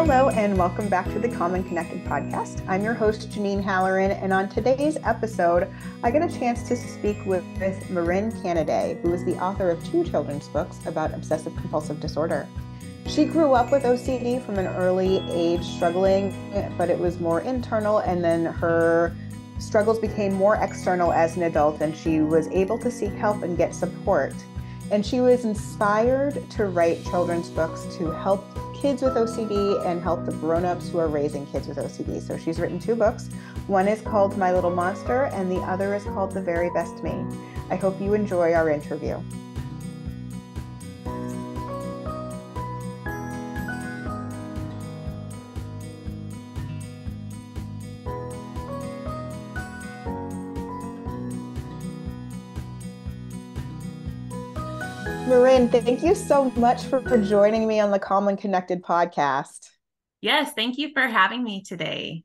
Hello, and welcome back to the Common Connected podcast. I'm your host, Janine Halloran, and on today's episode, I get a chance to speak with Marin Canaday, who is the author of 2 children's books about obsessive compulsive disorder. She grew up with OCD from an early age, struggling, but it was more internal, and then her struggles became more external as an adult, and she was able to seek help and get support. And she was inspired to write children's books to help kids with OCD and help the grown-ups who are raising kids with OCD. So she's written 2 books. One is called My Little Monster, and the other is called The Very Best Me. I hope you enjoy our interview. Marin, thank you so much for joining me on the Common Connected podcast. Yes, thank you for having me today.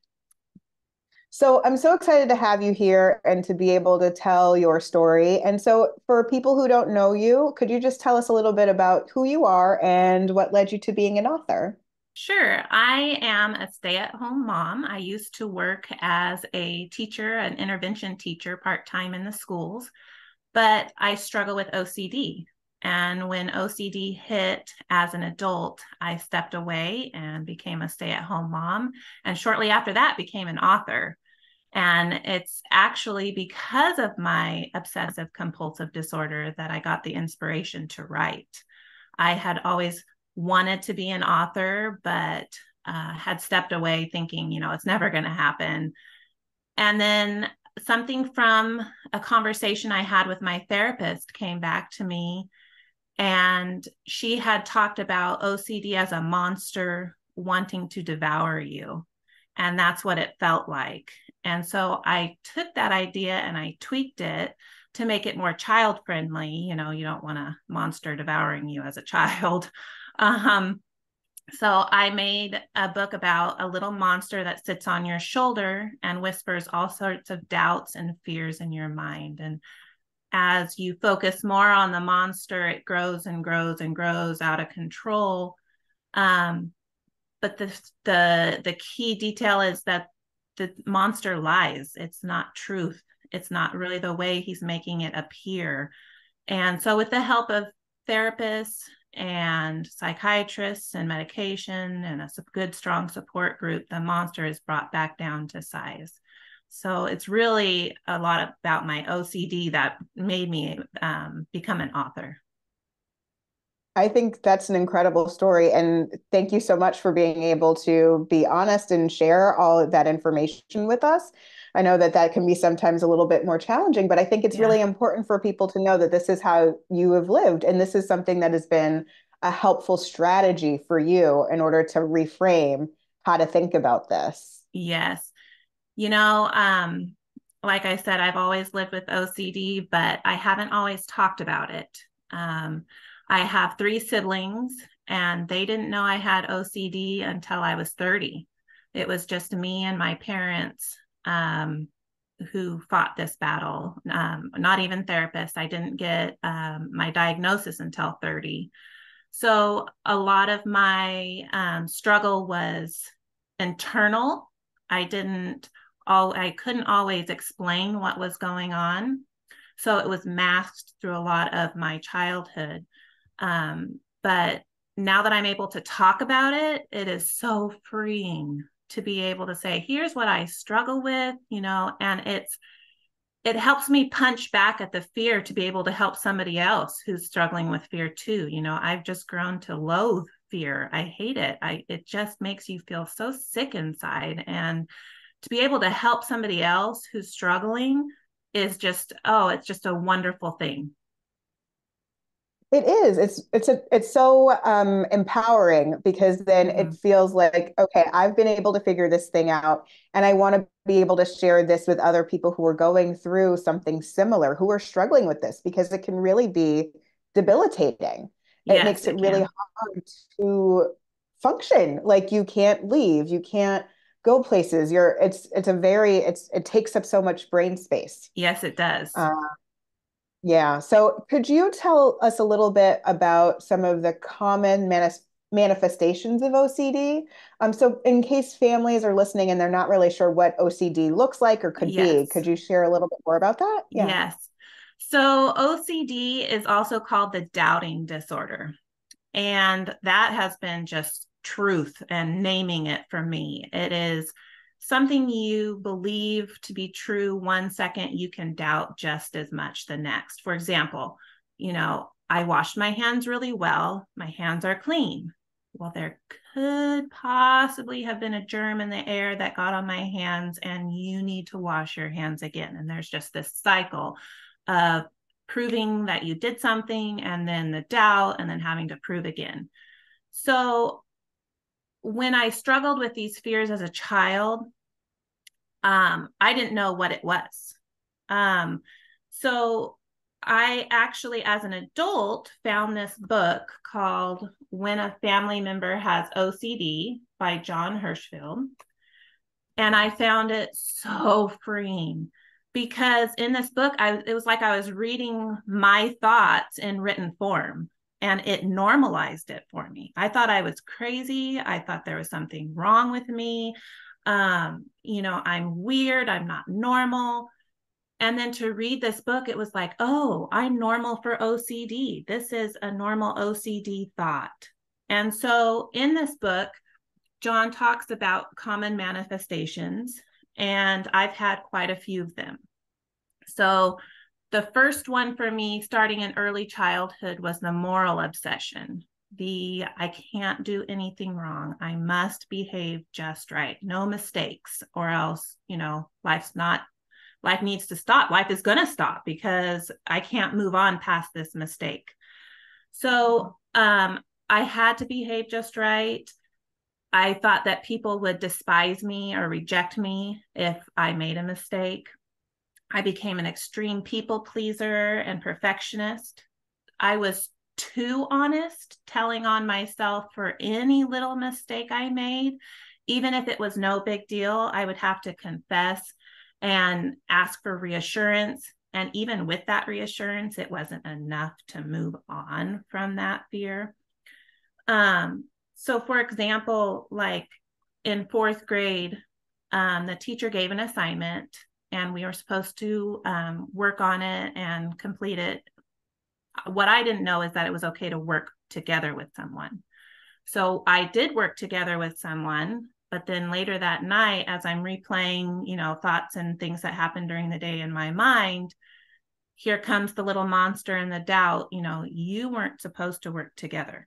So I'm so excited to have you here and to be able to tell your story. And so for people who don't know you, could you just tell us a little bit about who you are and what led you to being an author? Sure. I am a stay-at-home mom. I used to work as a teacher, an intervention teacher, part-time in the schools, but I struggle with OCD. And when OCD hit as an adult, I stepped away and became a stay-at-home mom. And shortly after that, became an author. And it's actually because of my obsessive compulsive disorder that I got the inspiration to write. I had always wanted to be an author, but had stepped away thinking, it's never going to happen. And then something from a conversation I had with my therapist came back to me, and she had talked about OCD as a monster wanting to devour you. And that's what it felt like. And so I took that idea and I tweaked it to make it more child friendly. You don't want a monster devouring you as a child. So I made a book about a little monster that sits on your shoulder and whispers all sorts of doubts and fears in your mind. And as you focus more on the monster, it grows and grows and grows out of control. But the key detail is that the monster lies. It's not truth. It's not really the way he's making it appear. And so with the help of therapists and psychiatrists and medication and a good, strong support group, the monster is brought back down to size. So it's really a lot about my OCD that made me become an author. I think that's an incredible story. And thank you so much for being able to be honest and share all of that information with us. I know that that can be sometimes a little bit more challenging, but I think it's really important for people to know that this is how you have lived. And this is something that has been a helpful strategy for you in order to reframe how to think about this. Yes. Like I said, I've always lived with OCD, but I haven't always talked about it. I have 3 siblings, and they didn't know I had OCD until I was 30. It was just me and my parents who fought this battle, not even therapists. I didn't get my diagnosis until 30. So a lot of my struggle was internal. I couldn't always explain what was going on. So it was masked through a lot of my childhood. But now that I'm able to talk about it, it is so freeing to be able to say, here's what I struggle with, and it helps me punch back at the fear to be able to help somebody else who's struggling with fear too. I've just grown to loathe fear. I hate it. It just makes you feel so sick inside. And to be able to help somebody else who's struggling is just, it's just a wonderful thing. It is. It's so empowering because then it feels like, okay, I've been able to figure this thing out, and I want to be able to share this with other people who are going through something similar, who are struggling with this, because it can really be debilitating. It Yes, makes it it really can. hard to function. Like you can't leave, you can't go places. It takes up so much brain space. Yes, it does. Uh, yeah. So could you tell us a little bit about some of the common manifestations of OCD. So in case families are listening and they're not really sure what OCD looks like or could be, Yes. could you share a little bit more about that? Yeah. Yes. So OCD is also called the doubting disorder. And that has been just truth and naming it for me. It is something you believe to be true one second, you can doubt just as much the next. For example, I washed my hands really well. My hands are clean. Well, there could possibly have been a germ in the air that got on my hands, and you need to wash your hands again. And there's just this cycle of proving that you did something, and then the doubt, and then having to prove again. So when I struggled with these fears as a child, I didn't know what it was. So I actually, as an adult, found this book called When a Family Member Has OCD by John Hirschfield. And I found it so freeing because in this book, it was like I was reading my thoughts in written form, and it normalized it for me. I thought I was crazy. I thought there was something wrong with me. I'm weird. I'm not normal. And then to read this book, it was like, oh, I'm normal for OCD. This is a normal OCD thought. And so in this book, John talks about common manifestations, and I've had quite a few of them. So the first one for me, starting in early childhood, was the moral obsession. I can't do anything wrong. I must behave just right. No mistakes, or else, life needs to stop. Life is going to stop because I can't move on past this mistake. So I had to behave just right. I thought that people would despise me or reject me if I made a mistake. I became an extreme people pleaser and perfectionist. I was too honest, telling on myself for any little mistake I made. Even if it was no big deal, I would have to confess and ask for reassurance. And even with that reassurance, it wasn't enough to move on from that fear. So for example, like in fourth grade, the teacher gave an assignment and we were supposed to work on it and complete it. What I didn't know is that it was okay to work together with someone. So I did work together with someone, but then later that night, as I'm replaying, thoughts and things that happened during the day in my mind, here comes the little monster and the doubt, you weren't supposed to work together.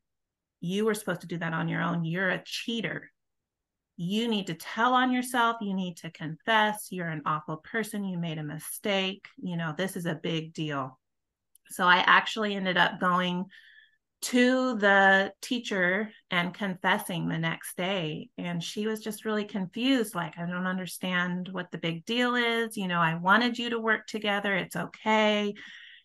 You were supposed to do that on your own. You're a cheater. You need to tell on yourself. You need to confess. You're an awful person. You made a mistake. This is a big deal. So I actually ended up going to the teacher and confessing the next day. And she was just really confused. Like, I don't understand what the big deal is. I wanted you to work together. It's okay.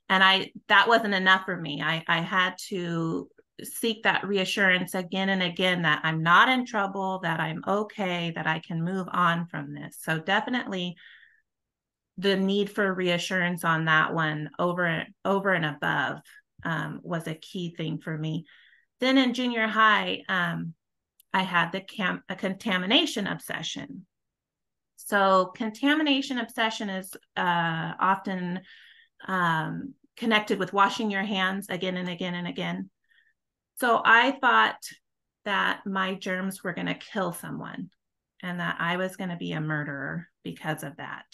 And that wasn't enough for me. I had to seek that reassurance again and again that I'm not in trouble, that I'm okay, that I can move on from this. So definitely the need for reassurance on that one over and above was a key thing for me. Then in junior high, I had a contamination obsession. So contamination obsession is often connected with washing your hands again and again and again. So I thought that my germs were going to kill someone and that I was going to be a murderer because of that.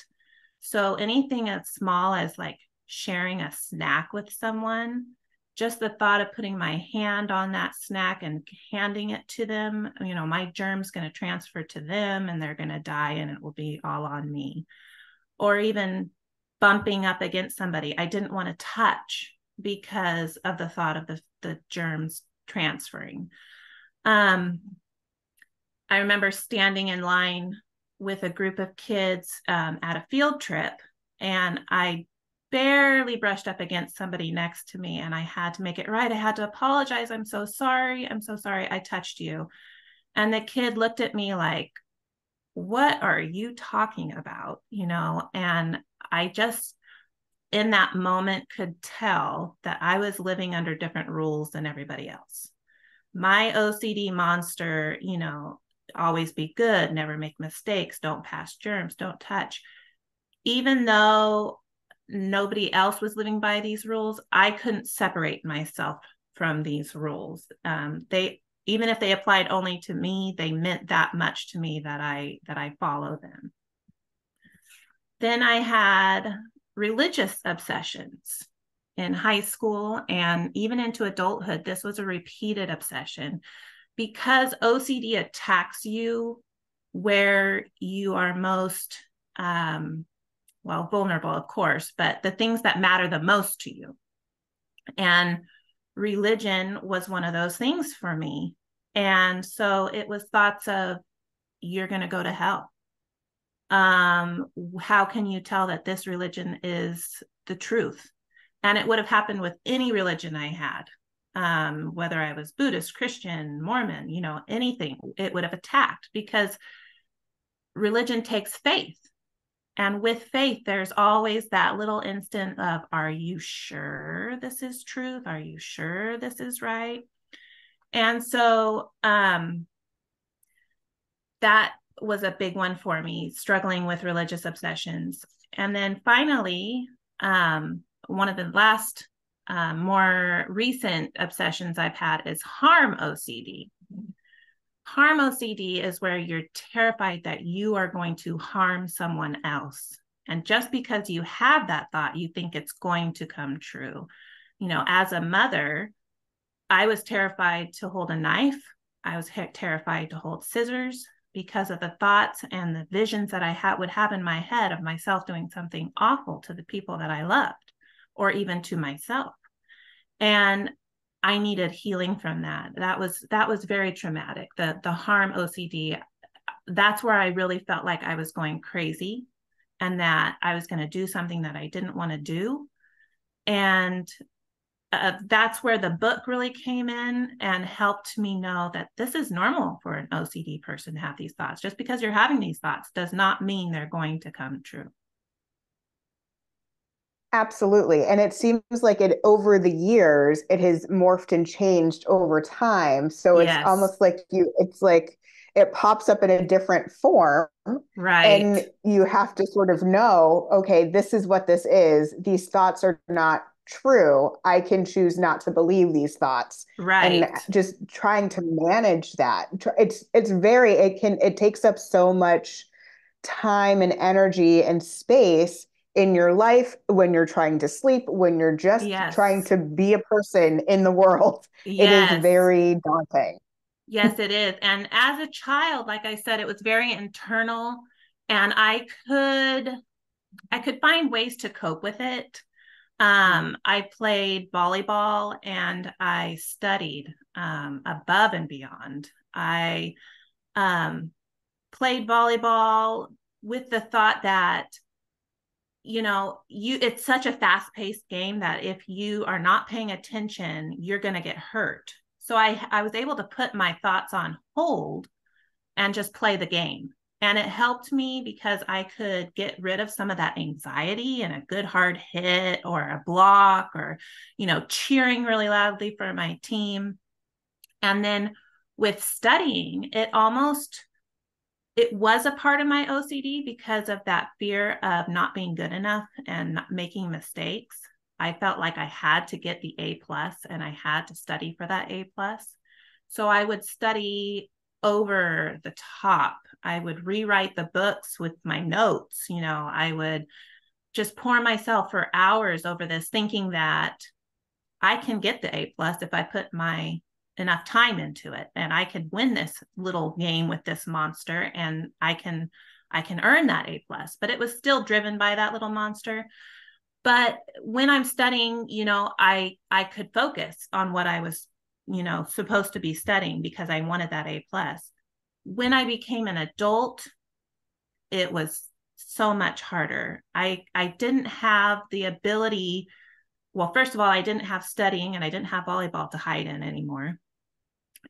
So anything as small as like sharing a snack with someone, just the thought of putting my hand on that snack and handing it to them, my germ's going to transfer to them and they're going to die and it will be all on me. Or even bumping up against somebody I didn't want to touch because of the thought of the germs transferring. I remember standing in line with a group of kids at a field trip, and I barely brushed up against somebody next to me, and I had to make it right. I had to apologize. I'm so sorry. I touched you. And the kid looked at me like, what are you talking about? And I just, in that moment, could tell that I was living under different rules than everybody else. my OCD monster, always be good, never make mistakes, don't pass germs, don't touch. Even though nobody else was living by these rules, I couldn't separate myself from these rules. They, even if they applied only to me, they meant that much to me that I follow them. Then I had religious obsessions in high school and even into adulthood. This was a repeated obsession because OCD attacks you where you are most vulnerable, of course, but the things that matter the most to you. And religion was one of those things for me. And so it was thoughts of, you're going to go to hell. How can you tell that this religion is the truth? And it would have happened with any religion I had, whether I was Buddhist, Christian, Mormon, anything, it would have attacked, because religion takes faith. And with faith, there's always that little instant of, are you sure this is truth? Are you sure this is right? And so that was a big one for me, struggling with religious obsessions. And then finally, one of the last more recent obsessions I've had is harm OCD. Harm OCD is where you're terrified that you are going to harm someone else. And just because you have that thought, you think it's going to come true. As a mother, I was terrified to hold a knife. I was terrified to hold scissors because of the thoughts and the visions that I would have in my head of myself doing something awful to the people that I loved, or even to myself. And I needed healing from that. That was very traumatic. The harm OCD, that's where I really felt like I was going crazy and that I was going to do something that I didn't want to do. And that's where the book really came in and helped me know that this is normal for an OCD person to have these thoughts. Just because you're having these thoughts does not mean they're going to come true. Absolutely. And it seems like over the years, it has morphed and changed over time. So it's Yes. almost like it's like it pops up in a different form. Right. And you have to sort of know, okay, this is what this is. These thoughts are not true. I can choose not to believe these thoughts. And Right. just trying to manage that. It takes up so much time and energy and space in your life when you're trying to sleep, when you're just trying Yes. to be a person in the world. It is Yes. very daunting. Yes, it is. And as a child, like I said, it was very internal, and I could find ways to cope with it. I played volleyball and I studied above and beyond. I played volleyball with the thought that it's such a fast-paced game that if you are not paying attention, you're going to get hurt. So I was able to put my thoughts on hold and just play the game. And it helped me because I could get rid of some of that anxiety and a good hard hit or a block or, cheering really loudly for my team. And then with studying, it was a part of my OCD because of that fear of not being good enough and not making mistakes. I felt like I had to get the A plus and I had to study for that A plus. So I would study over the top. I would rewrite the books with my notes. I would just pour myself for hours over this, thinking that I can get the A plus if I put my enough time into it, and I could win this little game with this monster, and I can earn that A plus. But it was still driven by that little monster. But when I'm studying, I could focus on what I was, supposed to be studying because I wanted that A plus. When I became an adult, it was so much harder. I didn't have the ability. Well, first of all, I didn't have studying and I didn't have volleyball to hide in anymore.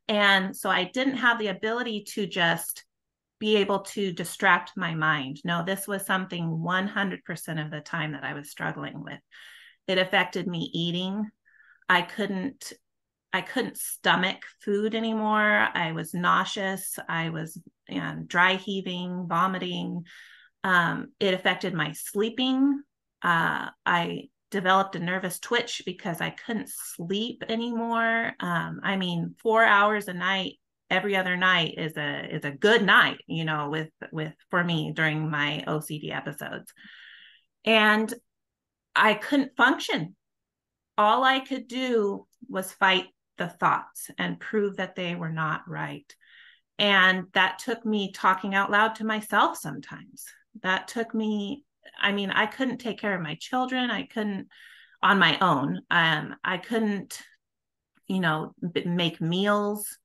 And so I didn't have the ability to just be able to distract my mind. No, this was something 100% of the time that I was struggling with. It affected me eating. I couldn't I couldn't stomach food anymore. I was nauseous. I was dry heaving, vomiting. It affected my sleeping. I developed a nervous twitch because I couldn't sleep anymore. 4 hours a night, every other night is a good night, with for me during my OCD episodes. And I couldn't function. All I could do was fight the thoughts and prove that they were not right. And that took me talking out loud to myself sometimes. That took me, I couldn't take care of my children. I couldn't on my own. I couldn't, make meals,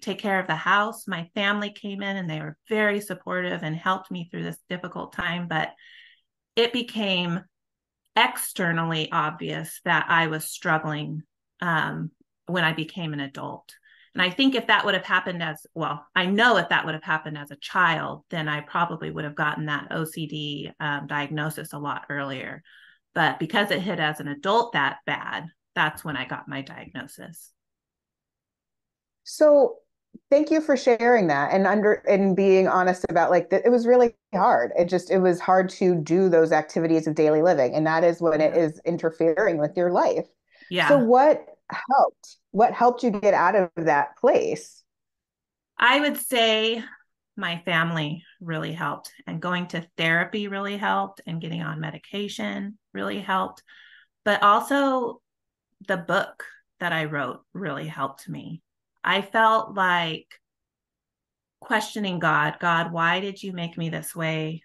take care of the house. My family came in and they were very supportive and helped me through this difficult time. But it became externally obvious that I was struggling when I became an adult. And I think if that would have happened I know if that would have happened as a child, then I probably would have gotten that OCD diagnosis a lot earlier. But because it hit as an adult that bad, that's when I got my diagnosis. So thank you for sharing that and being honest about it was really hard. It was hard to do those activities of daily living. And that is when it is interfering with your life. Yeah. So what helped? What helped you get out of that place? I would say my family really helped, and going to therapy really helped, and getting on medication really helped. But also the book that I wrote really helped me. I felt like questioning God, why did you make me this way?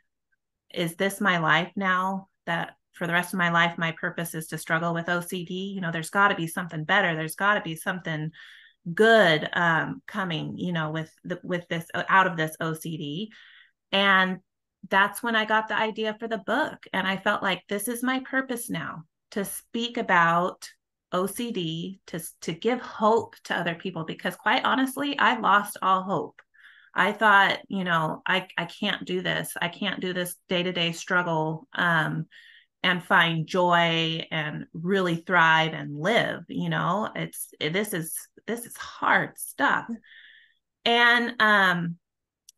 Is this my life now? That for the rest of my life, my purpose is to struggle with OCD. There's got to be something better. There's got to be something good coming, with this out of this OCD. And that's when I got the idea for the book. And I felt like this is my purpose now, to speak about OCD, to give hope to other people, because quite honestly, I lost all hope. I thought, I can't do this. I can't do this day-to-day struggle and find joy and really thrive and live. This is hard stuff. And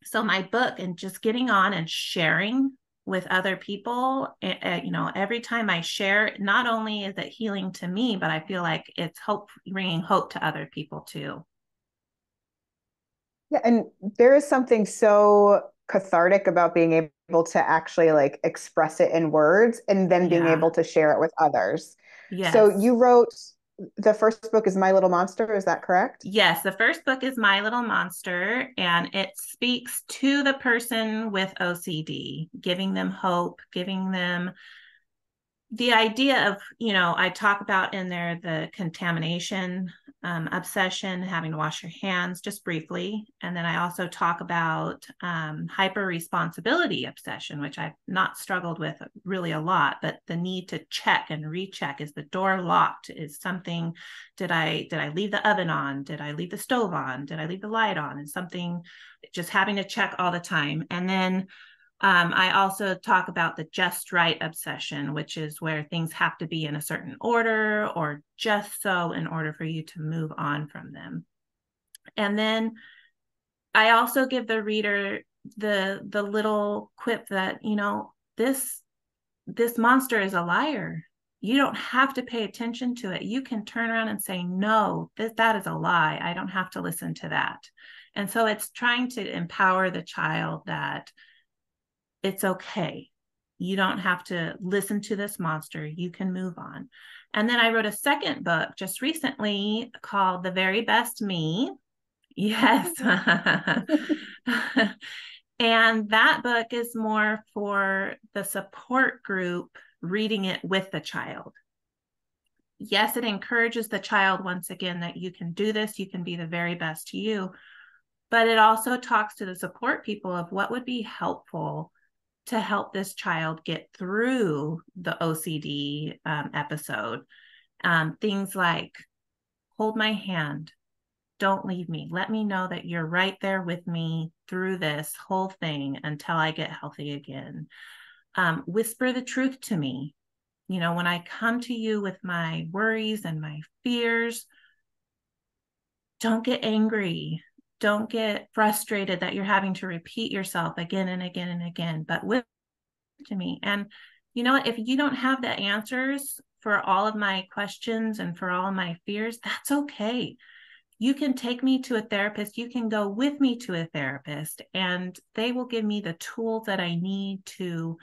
so my book, and just getting on and sharing with other people, every time I share, not only is it healing to me, but I feel like it's bringing hope to other people too. Yeah, and there is something so cathartic about being able to actually express it in words and then being able to share it with others. Yes. So you wrote the first book is My Little Monster, is that correct? Yes, the first book is My Little Monster, and it speaks to the person with OCD, giving them hope, giving them the idea of, I talk about in there the contamination obsession, having to wash your hands just briefly. And then I also talk about hyper responsibility obsession, which I've not struggled with really a lot, but the need to check and recheck. Is the door locked? Is something, did I leave the oven on? Did I leave the stove on? Did I leave the light on? And something, just having to check all the time. And then I also talk about the just right obsession, which is where things have to be in a certain order or just so in order for you to move on from them. And then I also give the reader the little quip that, this monster is a liar. You don't have to pay attention to it. You can turn around and say, no, that is a lie. I don't have to listen to that. And so it's trying to empower the child that it's okay. You don't have to listen to this monster. You can move on. And then I wrote a second book just recently called The Very Best Me. Yes. And that book is more for the support group reading it with the child. Yes, it encourages the child once again that you can do this, you can be the very best to you, but it also talks to the support people of what would be helpful to help this child get through the OCD episode. Things like, hold my hand, don't leave me. Let me know that you're right there with me through this whole thing until I get healthy again. Whisper the truth to me. When I come to you with my worries and my fears, don't get angry. Don't get frustrated that you're having to repeat yourself again and again and again, but with to me. And you know what? If you don't have the answers for all of my questions and for all of my fears, that's okay. You can take me to a therapist. You can go with me to a therapist, and they will give me the tools that I need to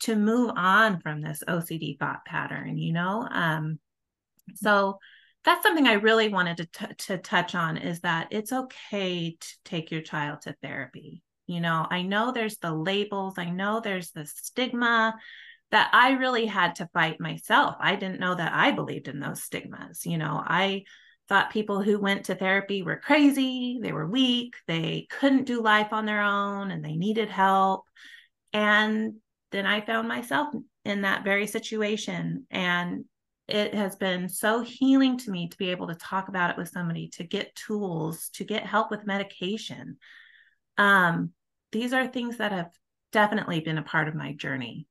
move on from this OCD thought pattern, you know? So that's something I really wanted to touch on, is that it's okay to take your child to therapy. You know, I know there's the labels, I know there's the stigma that I really had to fight myself. I didn't know that I believed in those stigmas. You know, I thought people who went to therapy were crazy, they were weak, they couldn't do life on their own, and they needed help. And then I found myself in that very situation. And it has been so healing to me to be able to talk about it with somebody, to get tools, to get help with medication. These are things that have definitely been a part of my journey.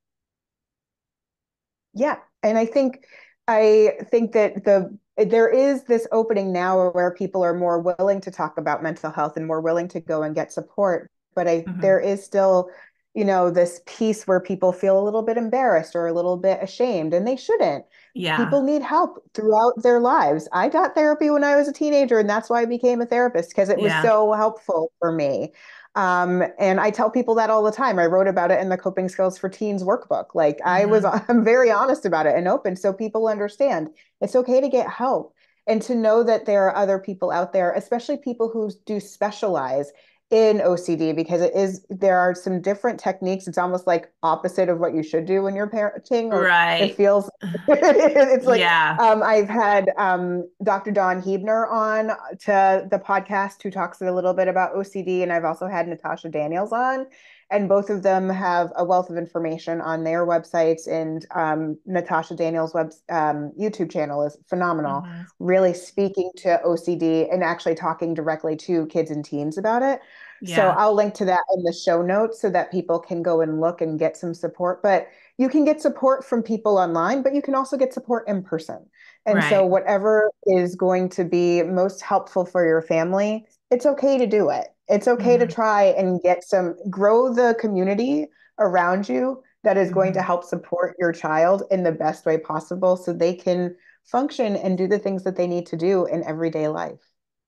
Yeah. And I think that there is this opening now where people are more willing to talk about mental health and more willing to go and get support. But Mm-hmm. there is still, this piece where people feel a little bit embarrassed or a little bit ashamed, and they shouldn't. Yeah. People need help throughout their lives. I got therapy when I was a teenager, and that's why I became a therapist, because it was Yeah. so helpful for me. And I tell people that all the time. I wrote about it in the Coping Skills for Teens workbook. Like Mm-hmm. I'm very honest about it and open so people understand it's okay to get help and to know that there are other people out there, especially people who do specialize in OCD, because there are some different techniques. It's almost like opposite of what you should do when you're parenting, or it Right. feels it's like Yeah. I've had Dr. Dawn Hebner on to the podcast, who talks a little bit about OCD, and I've also had Natasha Daniels on, and both of them have a wealth of information on their websites. And Natasha Daniels' YouTube channel is phenomenal, Mm-hmm. really speaking to OCD and actually talking directly to kids and teens about it. So Yeah. I'll link to that in the show notes so that people can go and look and get some support. But you can get support from people online, but you can also get support in person. And so, Right. whatever is going to be most helpful for your family, it's okay to do it. It's okay to Mm-hmm. try and grow the community around you that is going to Mm-hmm. help support your child in the best way possible so they can function and do the things that they need to do in everyday life.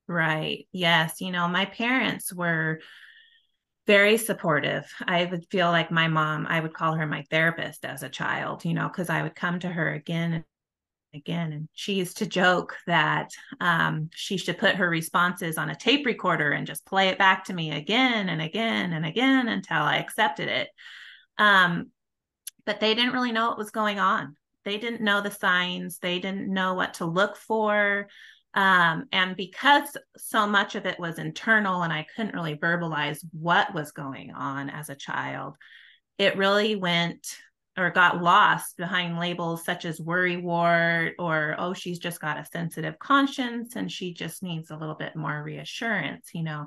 Right. Yes. You know, my parents were very supportive. I would feel like my mom, I would call her my therapist as a child, you know, because I would come to her again and again. And she used to joke that she should put her responses on a tape recorder and just play it back to me again and again and again until I accepted it. Um, but they didn't really know what was going on. They didn't know the signs. They didn't know what to look for. And because so much of it was internal and I couldn't really verbalize what was going on as a child, it really went or got lost behind labels such as worry wart, or, oh, she's just got a sensitive conscience and she just needs a little bit more reassurance, you know.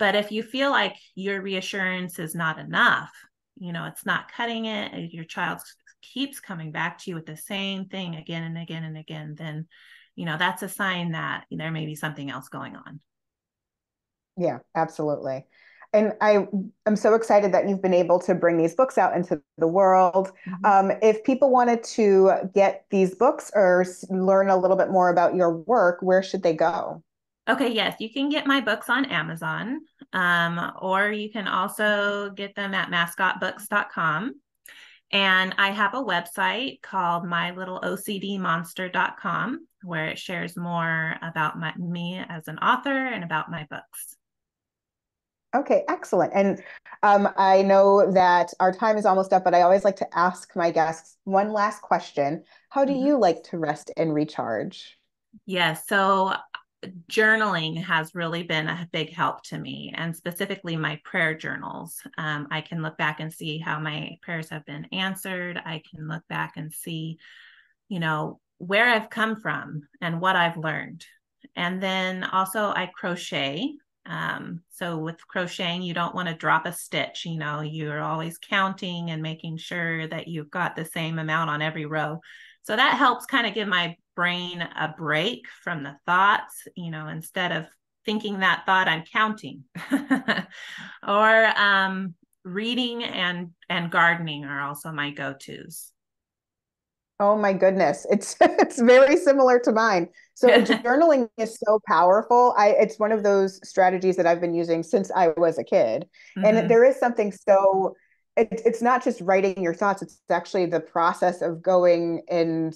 But if you feel like your reassurance is not enough, you know, it's not cutting it, your child keeps coming back to you with the same thing again and again and again, then, you know, that's a sign that there may be something else going on. Yeah, absolutely. And I am so excited that you've been able to bring these books out into the world. Mm-hmm. If people wanted to get these books or learn a little bit more about your work, where should they go? Okay, yes, you can get my books on Amazon, or you can also get them at mascotbooks.com. And I have a website called mylittleocdmonster.com, where it shares more about me as an author and about my books. Okay, excellent. And I know that our time is almost up, but I always like to ask my guests one last question. How do Mhm. you like to rest and recharge? Yes, so journaling has really been a big help to me, and specifically my prayer journals. I can look back and see how my prayers have been answered. I can look back and see, you know, where I've come from and what I've learned. And then also I crochet. So with crocheting, you don't want to drop a stitch, you know, you're always counting and making sure that you've got the same amount on every row. So that helps kind of give my brain a break from the thoughts, instead of thinking that thought, I'm counting. Or reading and gardening are also my go-tos. Oh my goodness. It's very similar to mine. So journaling is so powerful. It's one of those strategies that I've been using since I was a kid. And Mm-hmm. there is something so it's not just writing your thoughts, it's actually the process of going and,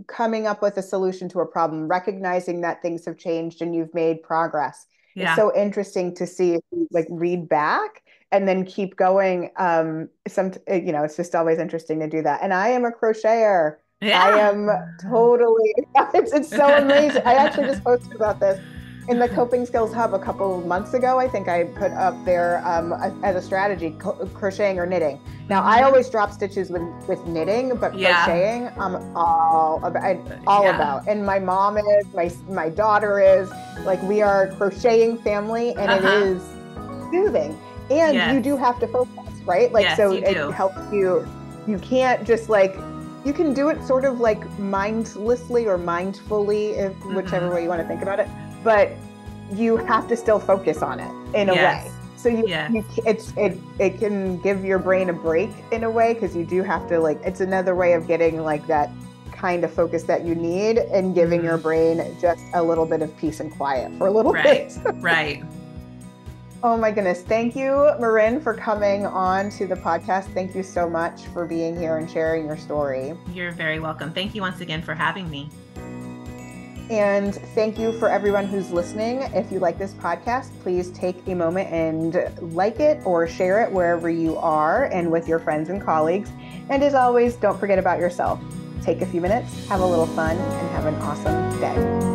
coming up with a solution to a problem, recognizing that things have changed and you've made progress. It's Yeah. so interesting to see if you like read back and then keep going. It's just always interesting to do that. And I am a crocheter. I Yeah. am totally, it's so amazing. I actually just posted about this in the Coping Skills Hub a couple of months ago. I think I put up there as a strategy, crocheting or knitting. Now, I Mm-hmm. always drop stitches with knitting, but Yeah. crocheting, I'm all Yeah. about. And my mom is, my daughter is, like, we are a crocheting family, and it Uh-huh. is soothing. And you Yes. do have to focus, right? Like, Yes, so you it do. helps you. You can't just like, you can do it sort of like mindlessly or mindfully, if whichever Mm-hmm. way you want to think about it. But you have to still focus on it in a way. Yes. So Yes. it can give your brain a break in a way, because you do have to, like, it's another way of getting like that kind of focus that you need and giving your Mm-hmm. brain just a little bit of peace and quiet for a little Right. bit. Right. Oh my goodness. Thank you, Marin, for coming on to the podcast. Thank you so much for being here and sharing your story. You're very welcome. Thank you once again for having me. And thank you for everyone who's listening. If you like this podcast, please take a moment and like it or share it wherever you are and with your friends and colleagues. And as always, don't forget about yourself. Take a few minutes, have a little fun, and have an awesome day.